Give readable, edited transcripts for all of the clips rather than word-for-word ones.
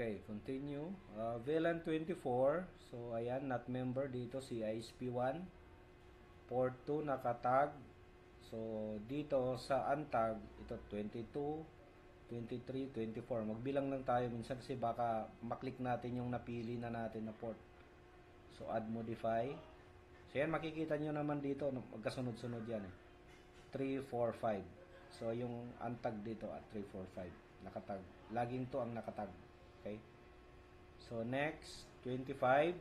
Okay, continue. VLAN 24. So, ayan, not member dito si ISP1. Port 2 nakatag. So, dito sa untag, ito 22, 23, 24. Magbilang lang tayo minsan kasi baka maklik natin yung napili na natin na port. So, add modify. So, yan, makikita nyo naman dito, magkasunod-sunod yan eh. 3, 4, 5. So, yung untag dito at 3, 4, 5. Nakatag. Laging to ang nakatag. Okay? So, next, 25.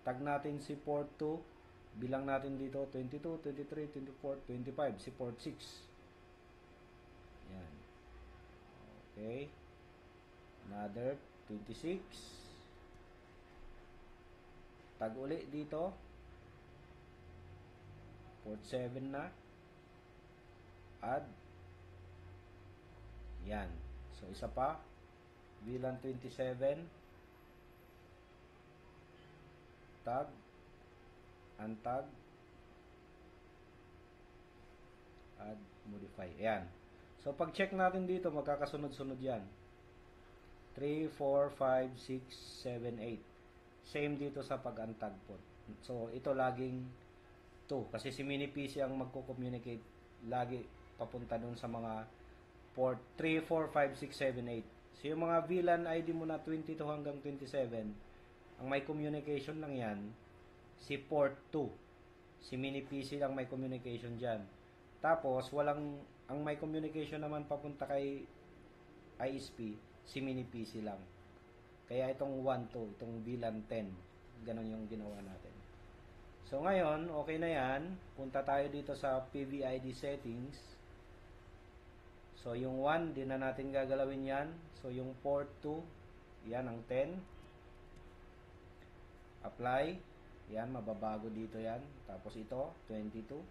Tag natin si port 2. Bilang natin dito, 22, 23, 24, 25. Si port 6. Yan. Okay. Another, 26. Tag uli dito. Port 7 na. Add. Yan. So, isa pa. VLAN 27. Tag. Untag. Add. Modify. Ayan. So, pag check natin dito, magkakasunod-sunod yan. 3, 4, 5, 6, 7, 8. Same dito sa pag-untag po. So, ito laging 2. Kasi si mini PC ang magko-communicate lagi papunta dun sa mga port 3, 4, 5, 6, 7, 8. So, yung mga VLAN ID mo na 22 hanggang 27, ang may communication lang yan, si port 2. Si mini PC lang may communication dyan. Tapos, ang may communication naman papunta kay ISP, si mini PC lang. Kaya itong 1, 2, itong VLAN 10, ganun yung ginawa natin. So, ngayon, okay na yan. Punta tayo dito sa PVID settings. So, yung 1, di na natin gagalawin yan. So, yung port 2, yan ang 10. Apply. Yan, mababago dito yan. Tapos ito, 22.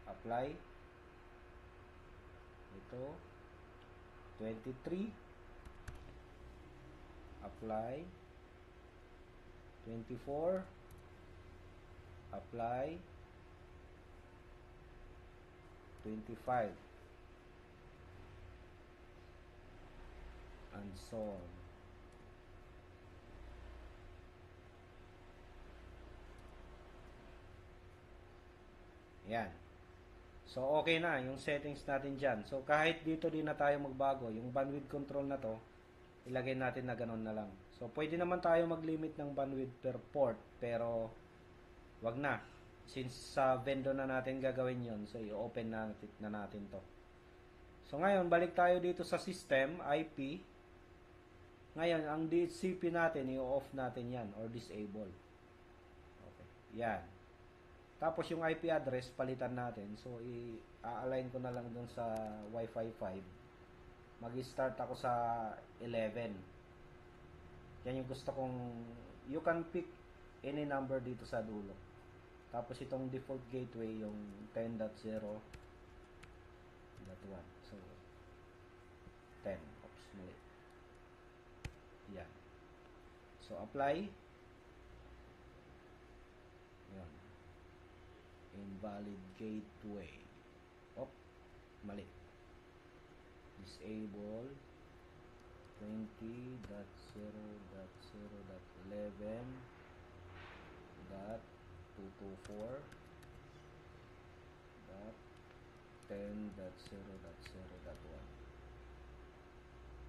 Apply. Ito, 23. Apply. 24. Apply. 25. And so on. Yan. So, okay na yung settings natin dyan. So, kahit dito din na tayo magbago, yung bandwidth control na to, ilagay natin na ganun na lang. So, pwede naman tayo mag-limit ng bandwidth per port, pero wag na. Since sa vendor na natin gagawin yon, so i-open na natin to. So, ngayon, balik tayo dito sa system, IP. Ngayon, ang DHCP natin, i-off natin yan or disable. Okay. Yan. Tapos yung IP address, palitan natin. So, i-align ko na lang dun sa Wi-Fi 5. Mag-start ako sa 11. Yan yung gusto kong, you can pick any number dito sa dulo. Tapos itong default gateway, yung 10.0.1. So, 10. Oops, mali. Yan. So, apply. Yan. Invalid gateway. Op, mali. Disable 20.0.0.11.224.10.0.0.1.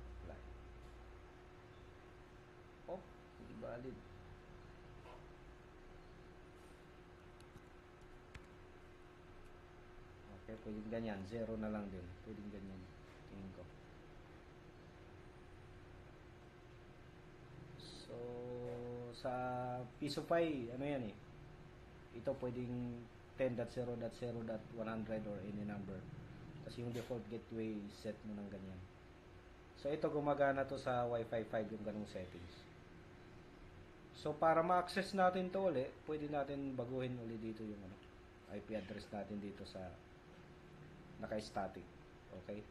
Apply. Op, invalid. Okay, pwedeng ganyan. 0 na lang din. Pwedeng ganyan. Tingin ko. So, sa Pisofy, ano yan eh. Ito pwedeng 10.0.0.100 or any number. Tapos yung default gateway, set mo ng ganyan. So, ito gumagana to sa Wi-Fi 5 yung ganung settings. So, para ma-access natin to ulit, pwede natin baguhin ulit dito yung IP address natin dito sa naka-static. Okay?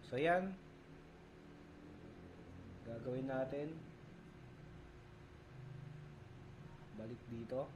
So, yan. Gagawin natin. Balik dito.